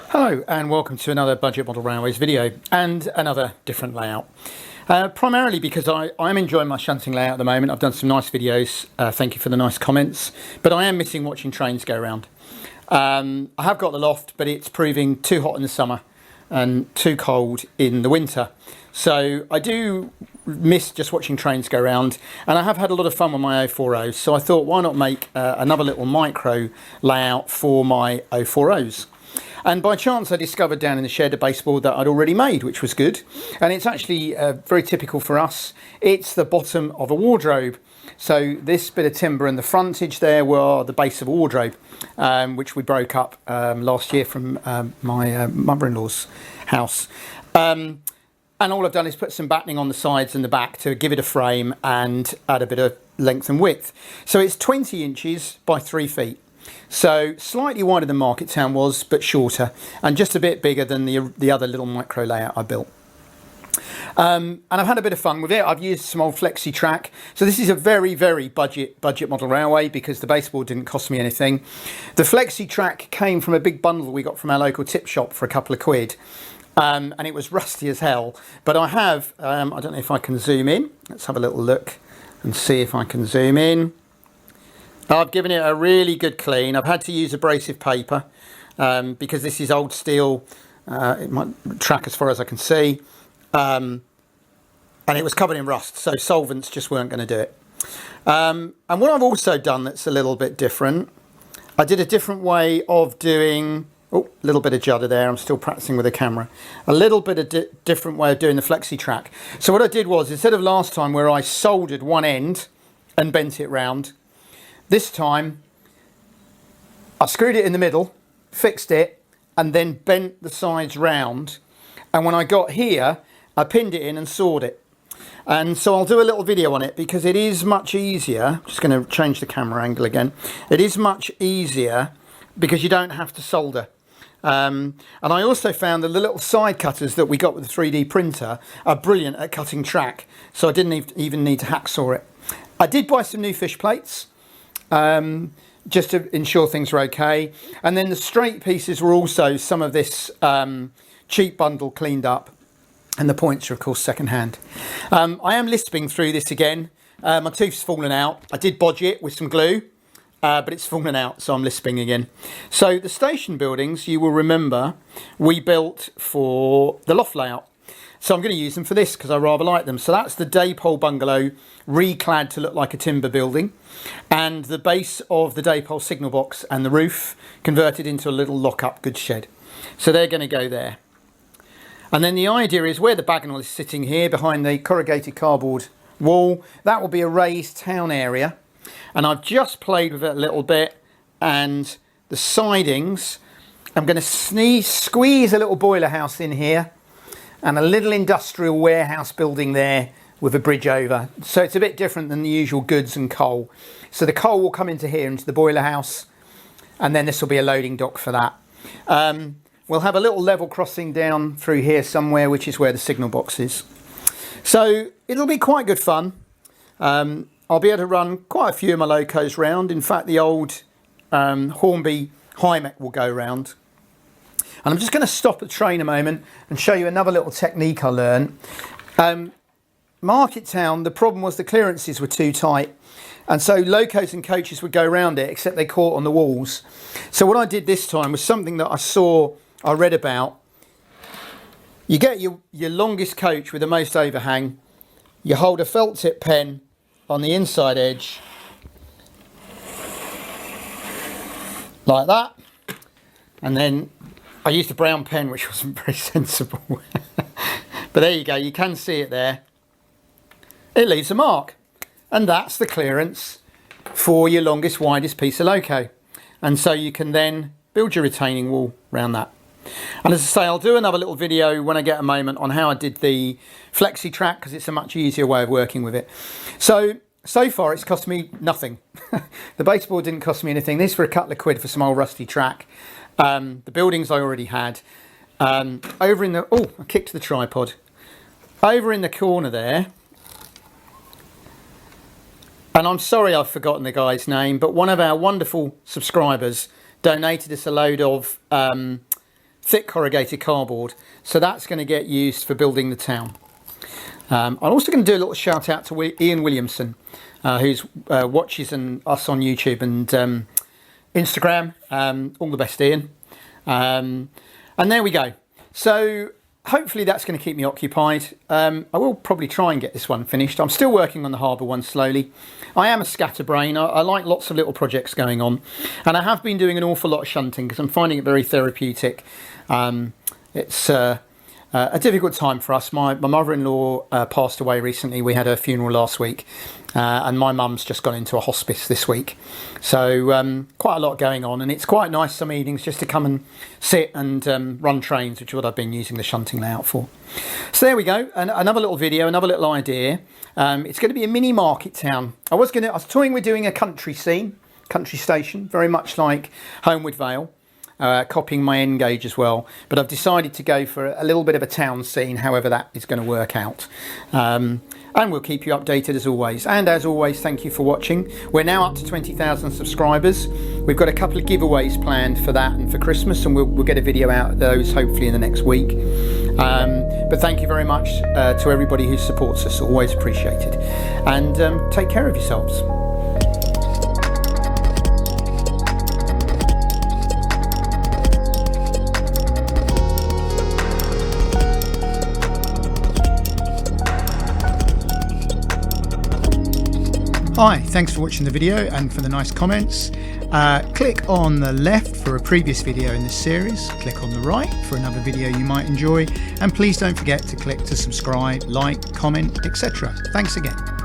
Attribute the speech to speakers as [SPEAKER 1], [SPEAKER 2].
[SPEAKER 1] Hello and welcome to another Budget Model Railways video and another different layout. Primarily because I'm enjoying my shunting layout at the moment. I've done some nice videos, thank you for the nice comments, but I am missing watching trains go around. I have got the loft, but it's proving too hot in the summer and too cold in the winter. So I do miss just watching trains go around, and I have had a lot of fun with my 040s, so I thought why not make another little micro layout for my 040s. And by chance I discovered down in the shed a baseboard that I'd already made, which was good. And it's actually very typical for us. It's the bottom of a wardrobe. So this bit of timber and the frontage there were the base of a wardrobe, which we broke up last year from my mother-in-law's house. And all I've done is put some battening on the sides and the back to give it a frame and add a bit of length and width. So it's 20 inches by 3 feet. So slightly wider than Market Town was, but shorter, and just a bit bigger than the other little micro layout I built. And I've had a bit of fun with it. I've used some old flexi track. So this is a very, very budget model railway because the baseboard didn't cost me anything. The flexi track came from a big bundle we got from our local tip shop for a couple of quid. And it was rusty as hell. But I have, I don't know if I can zoom in. Let's have a little look and see if I can zoom in. I've given it a really good clean. I've had to use abrasive paper because this is old steel. It might track as far as I can see. And it was covered in rust, so solvents just weren't going to do it. And what I've also done that's a little bit different, I did a different way of doing, oh, a little bit of judder there, I'm still practicing with the camera. A little bit of different way of doing the flexi track. So what I did was, instead of last time where I soldered one end and bent it round, this time I screwed it in the middle, fixed it, and then bent the sides round. And when I got here, I pinned it in and sawed it. And so I'll do a little video on it because it is much easier. Just going to change the camera angle again. It is much easier because you don't have to solder. And I also found that the little side cutters that we got with the 3D printer are brilliant at cutting track. So I didn't even need to hacksaw it. I did buy some new fish plates. Just to ensure things were okay. And then the straight pieces were also some of this cheap bundle cleaned up, and the points are of course second hand. I am lisping through this again. My tooth's fallen out. I did bodge it with some glue, but it's fallen out, so I'm lisping again. So the station buildings, you will remember, we built for the loft layout. So I'm going to use them for this because I rather like them. So that's the Daypole bungalow reclad to look like a timber building, and the base of the Daypole signal box and the roof converted into a little lock-up goods shed. So they're going to go there. And then the idea is where the Bagnall is sitting here behind the corrugated cardboard wall, that will be a raised town area. And I've just played with it a little bit, and the sidings, I'm going to squeeze a little boiler house in here and a little industrial warehouse building there with a bridge over. So it's a bit different than the usual goods and coal. So the coal will come into here, into the boiler house, and then this will be a loading dock for that. We'll have a little level crossing down through here somewhere, which is where the signal box is. So it'll be quite good fun. I'll be able to run quite a few of my locos round. In fact, the old Hornby Hymek will go round. And I'm just going to stop the train a moment and show you another little technique I learned. Market Town, the problem was the clearances were too tight. And so locos and coaches would go around it, except they caught on the walls. So what I did this time was something that I read about. You get your longest coach with the most overhang. You hold a felt tip pen on the inside edge, like that. And then I used a brown pen, which wasn't very sensible. But there you go, you can see it there. It leaves a mark. And that's the clearance for your longest, widest piece of loco. And so you can then build your retaining wall around that. And as I say, I'll do another little video when I get a moment on how I did the flexi track, because it's a much easier way of working with it. So far it's cost me nothing. The baseboard didn't cost me anything. This for a couple of quid for some old rusty track. The buildings I already had. Over in the, oh, I kicked the tripod. Over in the corner there, and I'm sorry I've forgotten the guy's name, but one of our wonderful subscribers donated us a load of thick corrugated cardboard. So that's going to get used for building the town. I'm also going to do a little shout out to Ian Williamson, who's watches us on YouTube and Instagram. All the best, Ian. And there we go. So hopefully that's going to keep me occupied. I will probably try and get this one finished. I'm still working on the harbour one slowly. I am a scatterbrain. I like lots of little projects going on. And I have been doing an awful lot of shunting because I'm finding it very therapeutic. It's a difficult time for us. My mother-in-law passed away recently. We had her funeral last week. And my mum's just gone into a hospice this week. So quite a lot going on. And it's quite nice some evenings just to come and sit and run trains, which is what I've been using the shunting layout for. So there we go. And another little video, another little idea. It's going to be a mini market town. I was toying with doing a country scene, country station, very much like Homewood Vale. Copying my end gauge as well, but I've decided to go for a little bit of a town scene, however that is going to work out. And we'll keep you updated as always. And as always, thank you for watching. We're now up to 20,000 subscribers. We've got a couple of giveaways planned for that and for Christmas, and we'll get a video out of those hopefully in the next week. But thank you very much to everybody who supports us, always appreciated. And take care of yourselves. Hi, thanks for watching the video and for the nice comments. Click on the left for a previous video in this series, click on the right for another video you might enjoy, and please don't forget to click to subscribe, like, comment, etc. Thanks again.